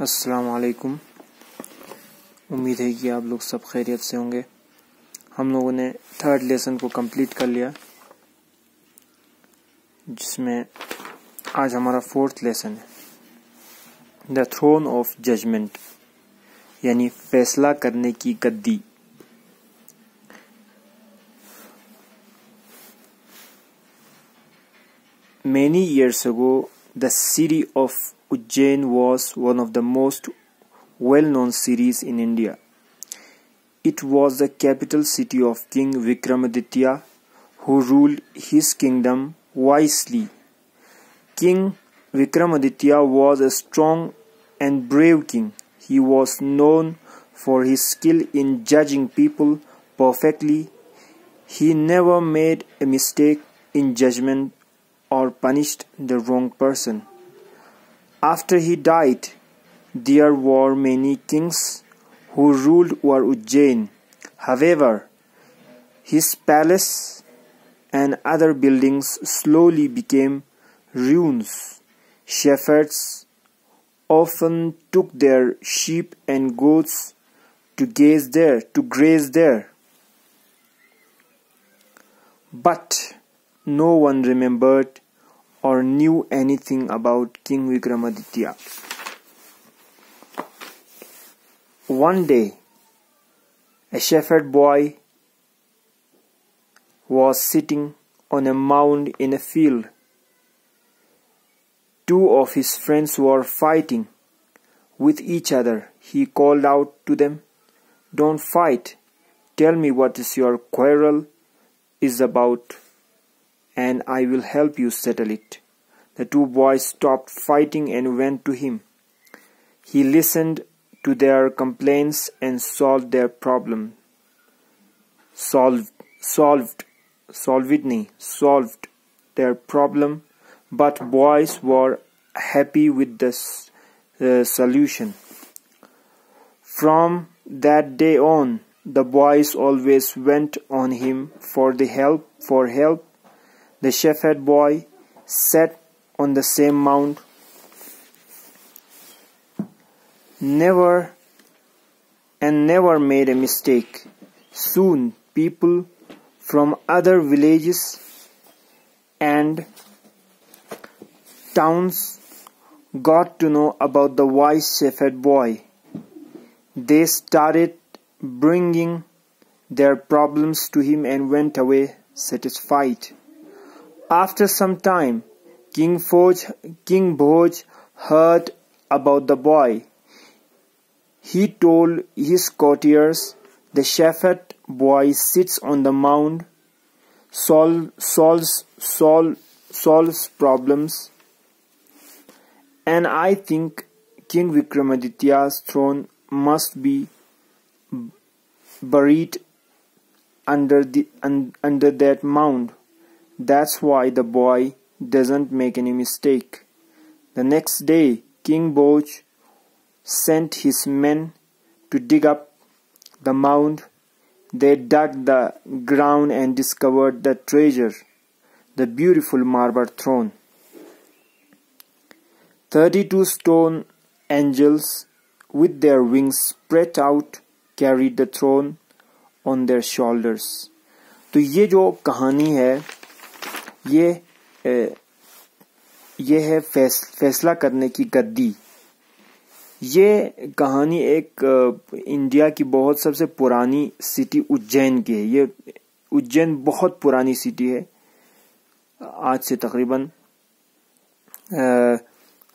अस्सलाम वालेकुम। उम्मीद है कि आप लोग सब खैरियत से होंगे। हम लोगों ने थर्ड लेसन को कंप्लीट कर लिया, जिसमें आज हमारा फोर्थ लेसन है, द थ्रोन ऑफ जजमेंट, यानी फैसला करने की गद्दी। Many years ago, the city of Ujjain was one of the most well-known cities in India. It was the capital city of King Vikramaditya, who ruled his kingdom wisely. King Vikramaditya was a strong and brave king. He was known for his skill in judging people perfectly. He never made a mistake in judgment or punished the wrong person. After he died, there were many kings who ruled over Ujjain. However, his palace and other buildings slowly became ruins. Shepherds often took their sheep and goats to graze there. But no one remembered or knew anything about King Vikramaditya. One day, a shepherd boy was sitting on a mound in a field. Two of his friends were fighting with each other. He called out to them, "Don't fight. Tell me what is your quarrel is about, and I will help you settle it." The two boys stopped fighting and went to him. He listened to their complaints and solved their problem. Solved their problem, but boys were happy with the solution. From that day on, the boys always went on him for help. The shepherd boy sat on the same mound, never made a mistake. Soon, people from other villages and towns got to know about the wise shepherd boy. They started bringing their problems to him and went away satisfied. After some time, King Bhoj heard about the boy. He told his courtiers, "The shepherd boy sits on the mound, solves problems, and I think King Vikramaditya's throne must be buried under that mound. That's why the boy doesn't make any mistake." The next day, King Bhoj sent his men to dig up the mound. They dug the ground and discovered the treasure, the beautiful marble throne. 32 stone angels with their wings spread out carried the throne on their shoulders. तो ये जो कहानी है, ये है फैसला करने की गद्दी। ये कहानी एक इंडिया की बहुत सबसे पुरानी सिटी उज्जैन की है। ये उज्जैन बहुत पुरानी सिटी है, आज से तकरीबन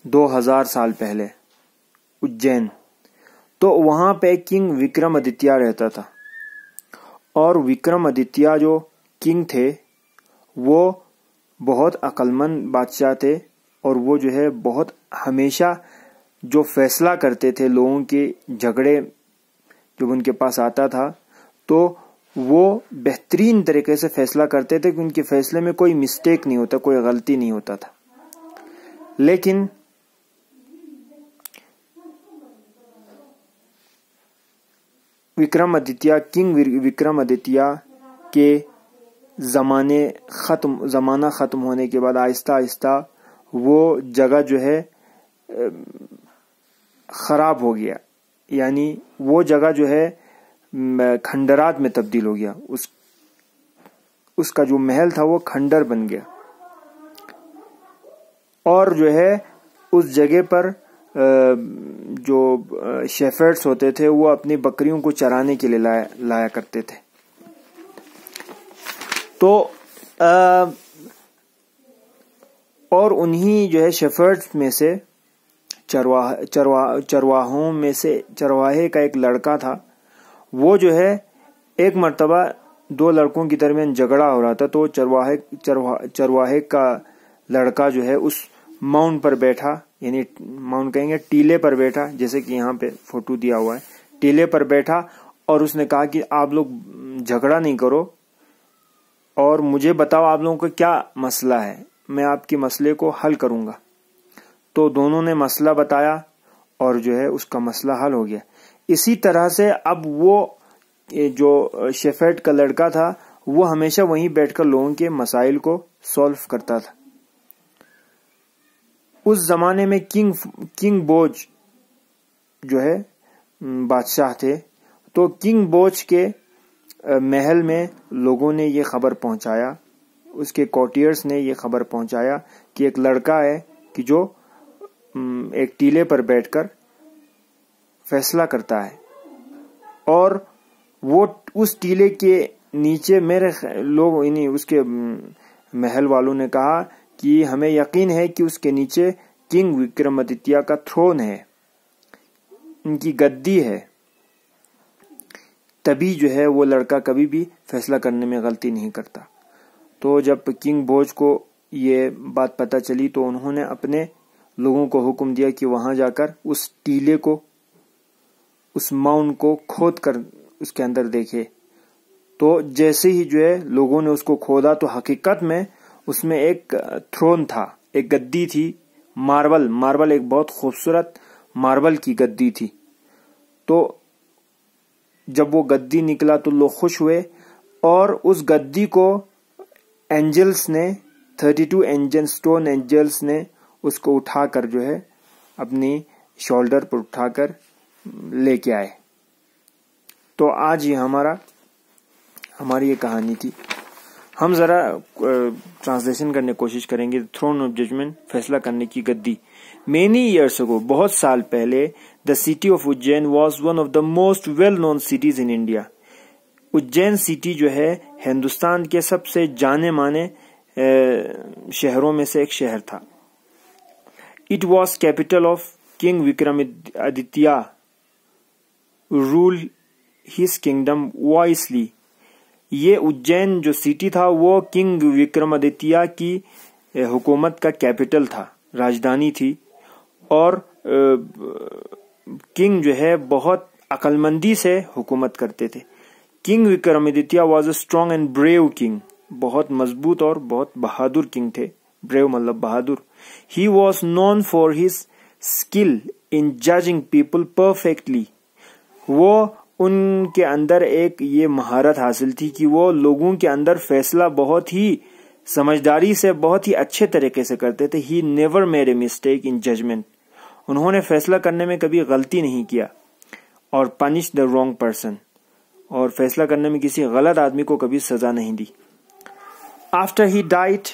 2000 साल पहले उज्जैन। तो वहां पे किंग विक्रमादित्य रहता था, और विक्रमादित्य जो किंग थे वो बहुत अक्लमंद बादशाह थे, और वो जो है बहुत हमेशा जो फैसला करते थे लोगों के झगड़े जब उनके पास आता था, तो वो बेहतरीन तरीके से फैसला करते थे कि उनके फैसले में कोई मिस्टेक नहीं होता, कोई गलती नहीं होता था। लेकिन किंग विक्रमादित्य के जमाना खत्म होने के बाद आहिस्ता आहिस्ता वो जगह जो है खराब हो गया, यानी वो जगह जो है खंडरात में तब्दील हो गया। उसका जो महल था वो खंडर बन गया। और जो है उस जगह पर जो शेफर्ड्स होते थे वो अपनी बकरियों को चराने के लिए लाया करते थे। तो और उन्हीं जो है शेफर्ड्स में से चरवाहों में से चरवाहे का एक लड़का था। वो जो है एक मर्तबा दो लड़कों के दरमियान झगड़ा हो रहा था, तो चरवाहे का लड़का जो है उस माउंट पर बैठा, यानी माउंट कहेंगे टीले पर बैठा, जैसे कि यहाँ पे फोटो दिया हुआ है, टीले पर बैठा और उसने कहा कि आप लोग झगड़ा नहीं करो और मुझे बताओ आप लोगों का क्या मसला है, मैं आपके मसले को हल करूंगा। तो दोनों ने मसला बताया और जो है उसका मसला हल हो गया। इसी तरह से अब वो जो शेफर्ड का लड़का था वो हमेशा वहीं बैठकर लोगों के मसाइल को सॉल्व करता था। उस जमाने में किंग बोज जो है बादशाह थे, तो किंग बोज के महल में लोगों ने ये खबर पहुंचाया, उसके कॉटियर्स ने ये खबर पहुंचाया कि एक लड़का है कि जो एक टीले पर बैठकर फैसला करता है। और वो उस टीले के नीचे मेरे लोग इन्हीं उसके महल वालों ने कहा कि हमें यकीन है कि उसके नीचे किंग विक्रमादित्य का थ्रोन है, उनकी गद्दी है। तभी जो है वो लड़का कभी भी फैसला करने में गलती नहीं करता। तो जब किंग बोज को ये बात पता चली तो उन्होंने अपने लोगों को हुक्म दिया कि वहां जाकर उस टीले को, उस माउंट को खोद कर उसके अंदर देखे। तो जैसे ही जो है लोगों ने उसको खोदा तो हकीकत में उसमें एक थ्रोन था, एक गद्दी थी, मार्बल एक बहुत खूबसूरत मार्बल की गद्दी थी। तो जब वो गद्दी निकला तो लोग खुश हुए और उस गद्दी को एंजल्स ने 32 स्टोन एंजल्स ने उसको उठाकर जो है अपनी शोल्डर पर उठाकर लेके आए। तो आज ये हमारी ये कहानी थी। हम जरा ट्रांसलेशन करने की कोशिश करेंगे। थ्रोन ऑफ जजमेंट, फैसला करने की गद्दी। मेनी ईयर्स अगो, बहुत साल पहले, the city of Ujjain was one of the most well known cities in India. Ujjain city जो है हिंदुस्तान के सबसे जाने माने शहरों में से एक शहर था। It was capital of king Vikramaditya, rule his kingdom wisely. ये उज्जैन जो सिटी था वो किंग विक्रमादित्य की हुकूमत का कैपिटल था, राजधानी थी। और किंग जो है बहुत अक्लमंदी से हुकूमत करते थे। King Vikramaditya was a strong and brave king, बहुत मजबूत और बहुत बहादुर किंग थे। ब्रेव मतलब बहादुर। He was known for his skill in judging people perfectly. वो उनके अंदर एक ये महारत हासिल थी कि वो लोगों के अंदर फैसला बहुत ही समझदारी से, बहुत ही अच्छे तरीके से करते थे। He never made a mistake in judgement. उन्होंने फैसला करने में कभी गलती नहीं किया। और पनिश द रॉन्ग पर्सन, और फैसला करने में किसी गलत आदमी को कभी सजा नहीं दी। आफ्टर ही डाइड,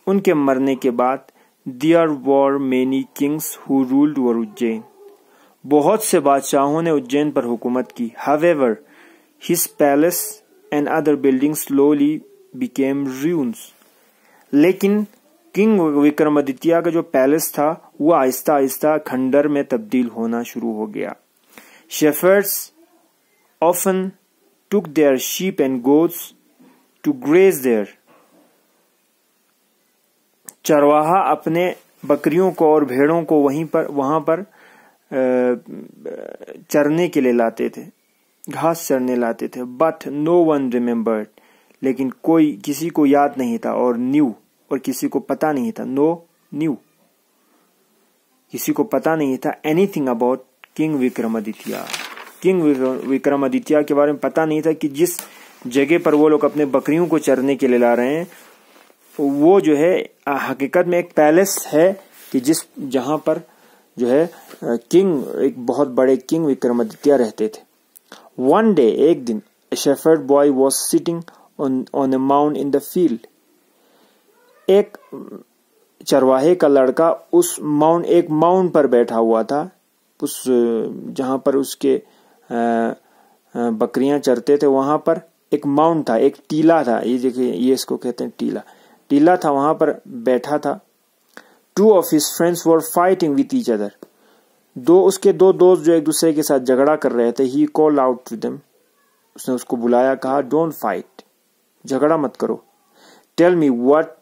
उनके मरने के बाद, there were many kings who ruled over Ujjain. बहुत से बादशाहों ने उज्जैन पर हुकूमत की। However, his palace and other buildings slowly became ruins. लेकिन किंग विक्रमादित्य का जो पैलेस था वो आहिस्ता आहिस्ता खंडर में तब्दील होना शुरू हो गया। Shepherds often took their sheep and goats to graze there. चरवाहा अपने बकरियों को और भेड़ों को वहां पर चरने के लिए लाते थे, घास चरने लाते थे। बट नो वन रिमेम्बर्ड, लेकिन कोई किसी को याद नहीं था। और न्यू, और किसी को पता नहीं था। नो न्यू, किसी को पता नहीं था anything about king Vikramaditya. King Vikramaditya के बारे में पता नहीं था कि जिस जगह पर वो लोग अपने बकरियों को चरने के लिए ला रहे हैं वो जो है हकीकत में एक पैलेस है कि जहां पर जो है किंग, एक बहुत बड़े किंग विक्रमादित्य रहते थे। वन डे, एक दिन, a shepherd boy was sitting on a mound in the field. एक चरवाहे का लड़का उस एक माउंड पर बैठा हुआ था, उस जहां पर उसके बकरियां चरते थे वहां पर एक माउंड था, एक टीला था। ये देखिए, ये इसको कहते हैं टीला। टीला था, वहां पर बैठा था। Two of his friends were fighting with each other. उसके दो दोस्त जो एक दूसरे के साथ झगड़ा कर रहे थे। He called out to them, उसने उसको बुलाया, कहा डोंट फाइट, झगड़ा मत करो। Tell me what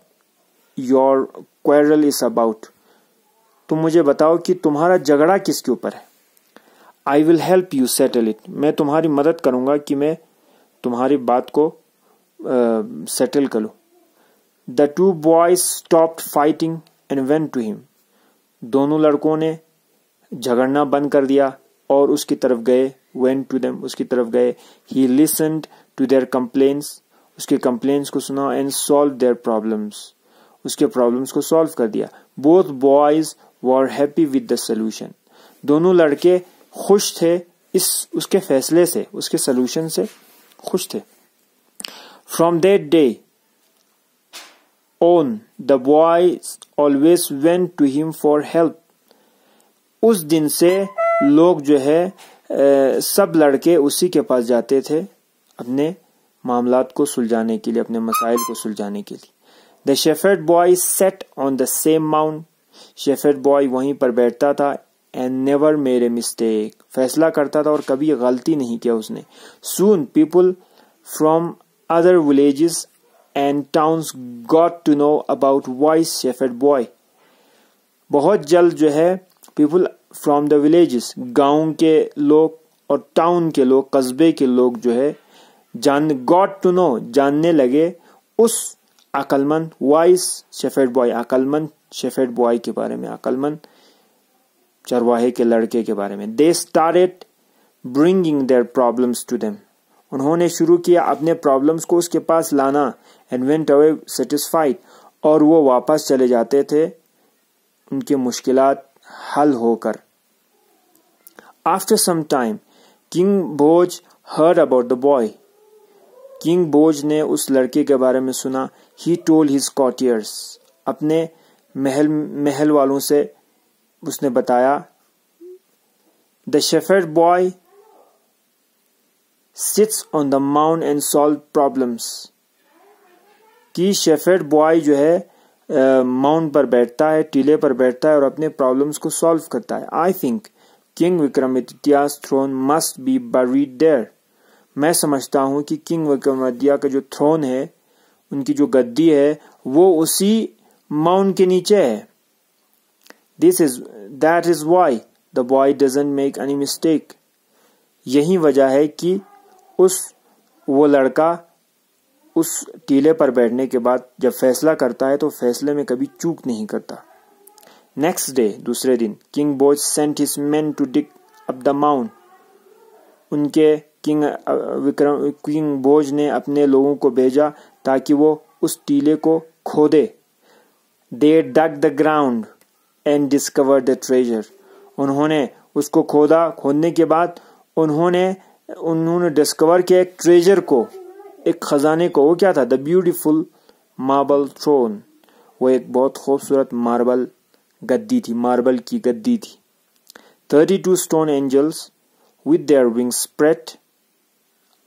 your quarrel is about, तुम मुझे बताओ कि तुम्हारा झगड़ा किसके ऊपर है। I will help you settle it, मैं तुम्हारी मदद करूंगा कि मैं तुम्हारी बात को सेटल करूं। The two boys stopped fighting and went to him, दोनों लड़कों ने झगड़ना बंद कर दिया और उसकी तरफ गए। वेंट टू देम, उसकी तरफ गए। ही लिसन्ड टू देयर कंप्लेंट्स, उसके कंप्लेंट्स को सुना। एंड सॉल्व देयर प्रॉब्लम्स, उसके प्रॉब्लम्स को सॉल्व कर दिया। Both boys were happy with the solution, दोनों लड़के खुश थे उसके फैसले से, उसके सोल्यूशन से खुश थे। From that day on the boys always went to him for help, उस दिन से लोग जो है सब लड़के उसी के पास जाते थे अपने मामलात को सुलझाने के लिए, अपने मसाइल को सुलझाने के लिए। The shepherd boy sat on the same mount, shepherd boy वहीं पर बैठता था। And never made a mistake, फैसला करता था और कभी गलती नहीं किया उसने। Soon people from other villages and towns got to know about wise shepherd boy, बहुत जल्द जो है पीपल फ्रॉम द विलेजेस, गांव के लोग और टाउन के लोग, कस्बे के लोग जो है गॉट टू नो, जानने लगे उस अकलमंद वाइस शेफर्ड बॉय, अकलमंद शेफर्ड बॉय के बारे में, अकलमंद चरवाहे के लड़के के बारे में। They started bringing their problems to them, उन्होंने शुरू किया अपने प्रॉब्लम्स को उसके पास लाना। एंड वेंट अवे सेटिस्फाइड, और वो वापस चले जाते थे उनकी मुश्किलात हल होकर। After some time king Bhoj heard about the boy, king Bhoj ने उस लड़के के बारे में सुना। ही टोल्ड हिज कॉर्टियर्स, अपने महल वालों से उसने बताया। The shepherd boy sits on the mount and solve problems, कि शेफर्ड बॉय जो है माउंट पर बैठता है, टीले पर बैठता है और अपने प्रॉब्लम्स को सॉल्व करता है। I think king Vikramaditya's throne must be buried there, मैं समझता हूं कि किंग विक्रमादित्य का जो थ्रोन है, उनकी जो गद्दी है, वो उसी माउंट के नीचे है। That is why the boy doesn't make any mistake, यही वजह है कि वो लड़का उस टीले पर बैठने के बाद जब फैसला करता है तो फैसले में कभी चूक नहीं करता। नेक्स्ट डे, दूसरे दिन, king Bhoj sent his men to dig up the mount, उनके किंग भोज ने अपने लोगों को भेजा ताकि वो उस टीले को खोदे। They dug the ground and discover the treasure, उन्होंने उसको खोदा। खोदने के बाद उन्होंने डिस्कवर किया एक ट्रेजर को, एक खजाने को। वो क्या था? द ब्यूटीफुल मार्बल थ्रोन, वो एक बहुत खूबसूरत मार्बल गद्दी थी, मार्बल की गद्दी थी। 32 stone angels with their wings spread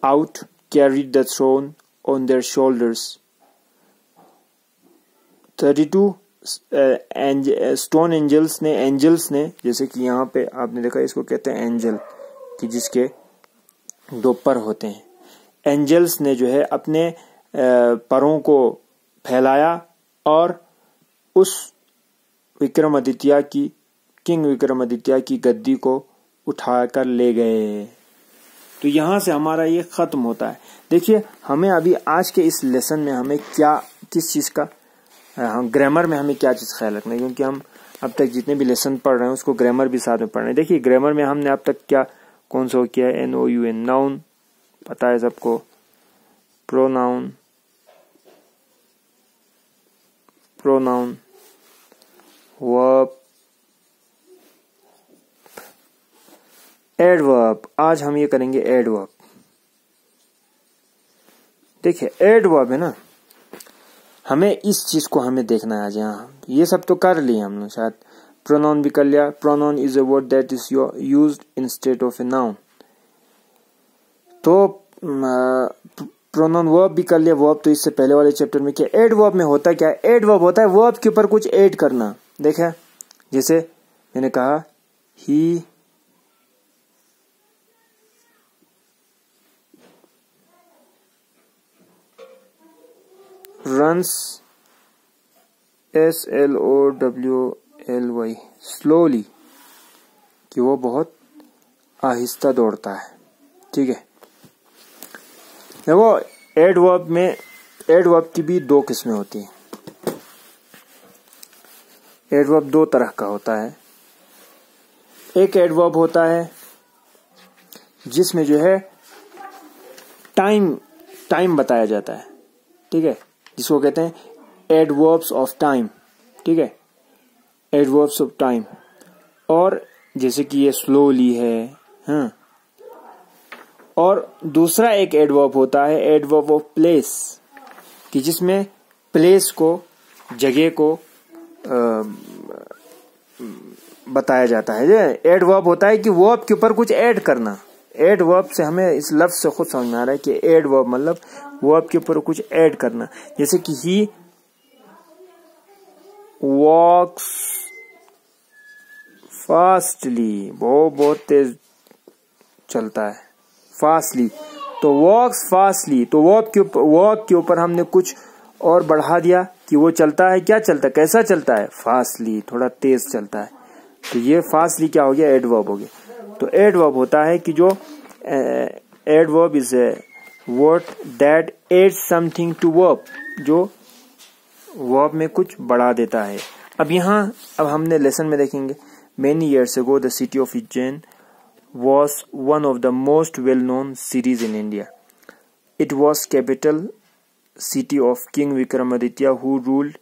out carried the throne on their shoulders. 32 stone angels ने, जैसे कि यहाँ पे आपने देखा, इसको कहते हैं एंजल, कि जिसके दो पर होते हैं। एंजल्स ने जो है अपने परों को फैलाया और उस किंग विक्रमादित्य की गद्दी को उठाकर ले गए। तो यहां से हमारा ये खत्म होता है। देखिए, हमें अभी आज के इस लेसन में हमें किस चीज का, ग्रामर में हमें क्या चीज ख्याल रखना है, क्योंकि हम अब तक जितने भी लेसन पढ़ रहे हैं उसको ग्रामर भी साथ में पढ़ रहे हैं। देखिए, ग्रामर में हमने अब तक कौन सा किया है? NOUN, नाउन पता है सबको, प्रोनाउन, वर्ब, एडवर्ब, आज हम ये करेंगे एडवर्ब। देखिए एडवर्ब है ना, हमें इस चीज को हमें देखना है आज। यहाँ ये सब तो कर लिए हमने शायद। प्रोनाउन भी कर लिया। Pronoun is a word that is used instead of a noun. तो प्रोनाउन वर्ब भी कर लिया। वर्ब तो इससे पहले वाले चैप्टर में किया। एडवर्ब में होता क्या है? एडवर्ब होता है वर्ब के ऊपर कुछ ऐड करना। देखा, जैसे मैंने कहा ही runs SLOWLY स्लोली, कि वो बहुत आहिस्ता दौड़ता है। ठीक है। देखो एडवर्ब में, एडवर्ब की भी दो किस्में होती हैं। एडवर्ब दो तरह का होता है। एक एडवर्ब होता है जिसमें जो है टाइम बताया जाता है। ठीक है, जिसको कहते हैं एडवर्ब्स ऑफ टाइम। ठीक है, एडवर्ब्स ऑफ टाइम। और जैसे कि ये स्लोली है। हाँ, और दूसरा एक एडवर्ब होता है एडवर्ब ऑफ प्लेस, कि जिसमें प्लेस को, जगह को बताया जाता है। एडवर्ब होता है कि वर्ब के ऊपर कुछ ऐड करना। एडवर्ब से हमें इस लफ्ज से खुद समझ में आ रहा है कि एडवर्ब मतलब वर्ब के ऊपर कुछ ऐड करना। जैसे कि ही वॉक्स फास्टली, वो बहुत तेज चलता है। फास्टली, तो वॉक्स फास्टली, तो वर्ब के ऊपर हमने कुछ और बढ़ा दिया कि वो चलता है। क्या चलता है? कैसा चलता है? फास्टली, थोड़ा तेज चलता है। तो ये फास्टली क्या हो गया? एडवर्ब हो गया। तो एडवर्ब होता है कि जो adverb is a word that adds something to verb, जो वर्ब में कुछ बढ़ा देता है। अब हमने लेसन में देखेंगे। Many years ago the city of Ujjain was one of the most well-known cities in India. It was capital city of King Vikramaditya who ruled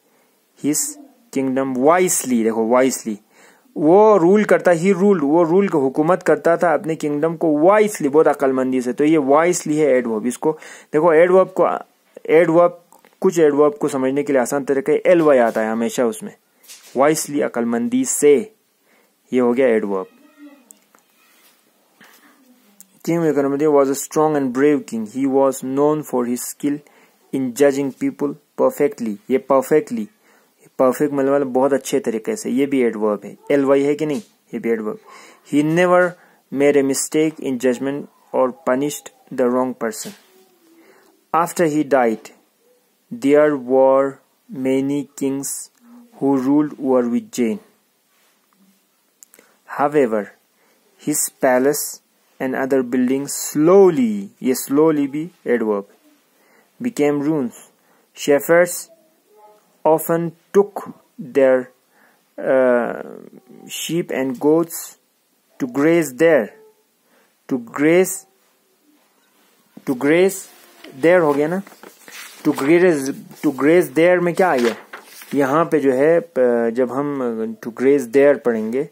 his kingdom wisely. देखो wisely, वो रूल करता, ही रूल्ड, वो rule का हुकूमत करता था अपने kingdom को वाइसली, बहुत अक्लमंदी से। तो ये वाइसली है एडवर्ब। इसको देखो एडवर्ब कुछ एडवर्ब को समझने के लिए आसान तरीका एलवाई आता है हमेशा उसमें। वाइसली, अक्लमंदी से, ये हो गया adverb. King Vikramaditya was a strong and brave king. He was known for his skill in judging people perfectly. ये perfectly, perfect मतलब बहुत अच्छे तरीके से, ये भी एडवर्ब है। एलवाई है कि नहीं? ये भी adverb. He never made a mistake in judgment or punished the wrong person. After he died, there were many kings who ruled over Ujjain. However, his palace and other buildings slowly, ये slowly भी adverb, became ruins. Shepherds often took their sheep and goats to graze there. To graze there हो गया ना? To graze there में क्या आ गया? यहाँ पे जो है जब हम to graze there पढ़ेंगे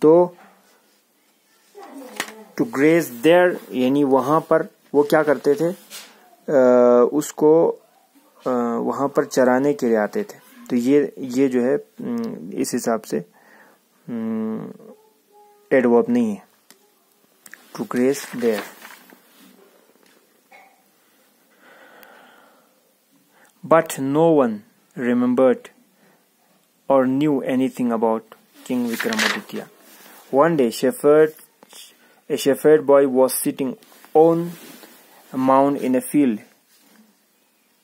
तो टू ग्रेज देयर यानी वहां पर वो क्या करते थे, उसको वहां पर चराने के लिए आते थे। तो ये जो है इस हिसाब से एडवर्ब नहीं है। To graze there. But no one remembered or knew anything about king Vikramaditya. One day a shepherd boy was sitting on a mound in a field.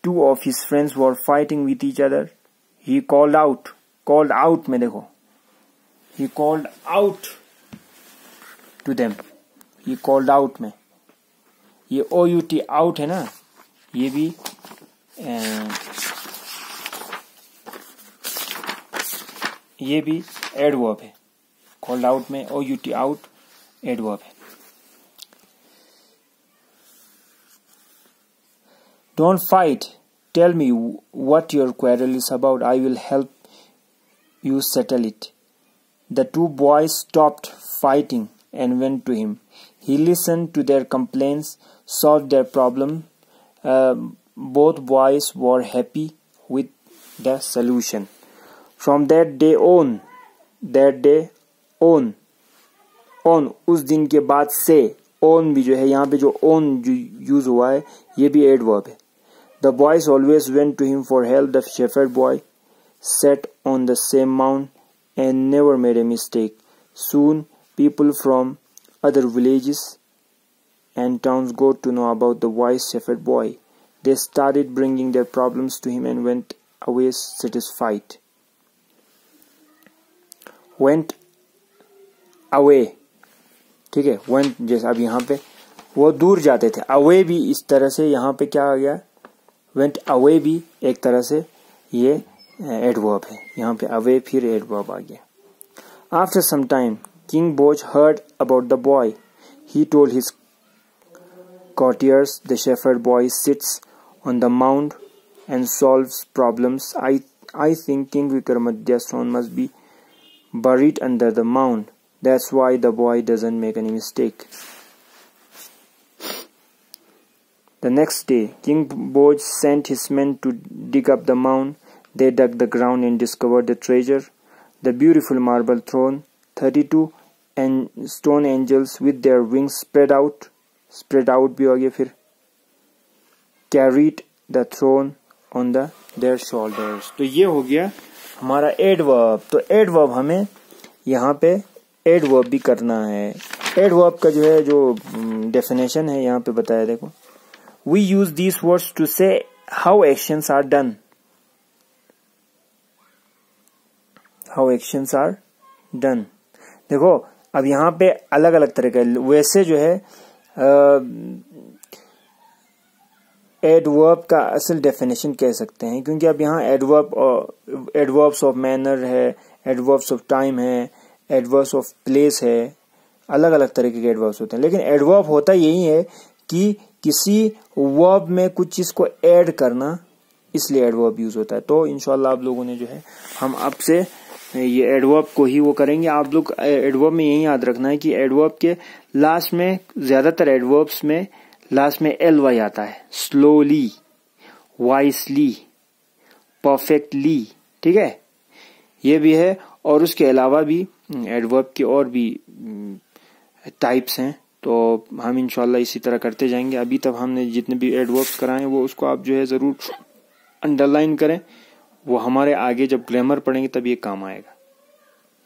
Two of his friends were fighting with each other. He called out में देखो, he called out to them. He called out में ये out out है ना, ये भी adverb है। called out में out एडवर्ब है। Don't fight. Tell me what your quarrel is about. I will help you settle it. The two boys stopped fighting and went to him. He listened to their complaints, solved their problem. Both boys were happy with the solution. From that day on, उस दिन के बाद से, on भी जो है यहाँ पे जो on जो यूज हुआ है ये भी adverb है. The boys always went to him for help. The shepherd boy sat on the same mount and never made a mistake. Soon people from other villages and towns got to know about the wise shepherd boy. They started bringing their problems to him and went away satisfied. Went away, ठीक है. went जैसे अब यहाँ पे वो दूर जाते थे. away भी इस तरह से यहाँ पे क्या आ गया, went away भी एक तरह से ये adverb है. यहाँ पे away फिर adverb आ गया. After some time, King Boj heard about the boy. He told his courtiers, the shepherd boy sits on the mound and solves problems. I think King Vikramaditya's throne must be buried under the mound. That's why the boy doesn't make any mistake. The next day, King Boj sent his men to dig up the mound. They dug the ground and discovered the treasure, the beautiful marble throne, 32 and stone angels with their wings spread out भी हो गया फिर, carried the throne on their shoulders. तो ये हो गया हमारा adverb. तो एडवर्ब हमें यहाँ पे एडवर्ब भी करना है. एडवर्ब का जो है जो डेफिनेशन है यहाँ पे बताया देखो. We use these words to say how actions are done. How actions are done. देखो अब यहाँ पे अलग अलग तरह का, वैसे जो है एडवर्ब का असल डेफिनेशन कह सकते हैं, क्योंकि अब यहाँ एडवर्ब्स ऑफ मैनर है, एडवर्ब्स ऑफ टाइम है, एडवर्ब्स ऑफ प्लेस है, अलग अलग तरीके के एडवर्ब्स होते हैं. लेकिन एडवर्ब होता यही है कि किसी वर्ब में कुछ चीज को ऐड करना, इसलिए एडवर्ब यूज होता है. तो इंशाल्लाह आप लोगों ने जो है हम अब से ये एडवर्ब को ही वो करेंगे. आप लोग एडवर्ब में यही याद रखना है कि एडवर्ब के लास्ट में, ज्यादातर एडवर्ब्स में लास्ट में एल वाई आता है. स्लोली, वाइसली, परफेक्टली, ठीक है, ये भी है. और उसके अलावा भी एडवर्ब के और भी टाइप्स हैं. तो हम इंशाल्लाह इसी तरह करते जाएंगे. अभी तक हमने जितने भी एडवर्ब्स कराए वो उसको आप जो है जरूर अंडरलाइन करें. वो हमारे आगे जब ग्रामर पढ़ेंगे तब ये काम आएगा.